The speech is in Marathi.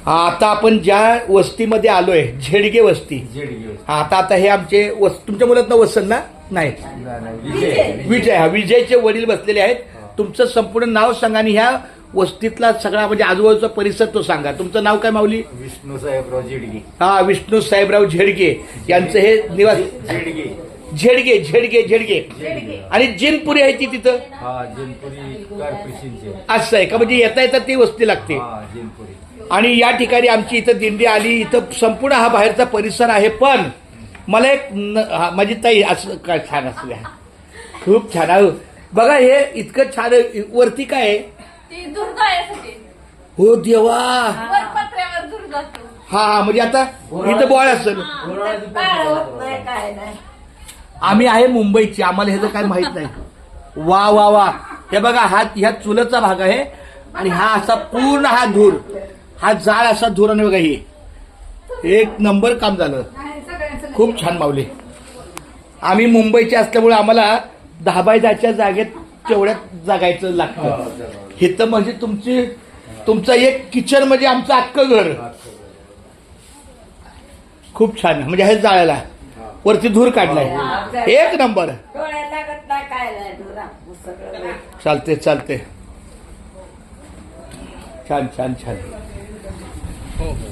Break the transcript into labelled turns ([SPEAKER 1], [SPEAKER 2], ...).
[SPEAKER 1] आता आपण ज्या वस्तीमध्ये आलोय, झेडगे वस्ती. आता हे आमचे तुमच्या मुलात वसन ना? नाही, विजय. हा, विजयचे वडील बसलेले आहेत. तुमचं संपूर्ण नाव सांगा आणि ह्या वस्तीतला सगळा म्हणजे आजूबाजूचा परिसर तो सांगा. तुमचं नाव काय माऊली?
[SPEAKER 2] विष्णू साहेबराव झेडगे.
[SPEAKER 1] हा, विष्णू साहेबराव झेडगे यांचं हे निवास. झेडगे झेडगे झेडगे झेडगे. आणि जिनपुरी आहे ती तिथं?
[SPEAKER 2] हा, जिनपुरी कॉर्पोरेशनचे.
[SPEAKER 1] असं आहे का? म्हणजे येता येता ती वस्ती लागते.
[SPEAKER 2] जिनपुरी. आणि
[SPEAKER 1] या ठिकाणी आमची इथं दिंडी आली. इथं संपूर्ण हा बाहेरचा परिसर आहे. पण मला एक माझी ताई असं काय छान असू द्या, खूप छान आहे बघा. हे इतकं छान आहे. वरती काय आहे? हो देवा. हा, म्हणजे आता इथं बॉळ असेल. आम्ही आहे मुंबईची, आम्हाला ह्याचं काय माहित नाही. वा वा वा. हे बघा, ह्या चुलचा भाग आहे आणि हा असा पूर्ण हा धूर, हा जाळ असा धूर. आणि बघा ही एक नंबर काम झालं. खूप छान माऊली. आम्ही मुंबईचे असल्यामुळे आम्हाला 10 बाय 10च्या जागेत तेवढ्यात जगायचं लागतं. इथं म्हणजे तुमचं एक किचन म्हणजे आमचं अख्खं घर. खूप छान. म्हणजे हे जाळायला वरती धूर काढलाय. एक नंबर. चालते चालते. छान छान छान. हो हो.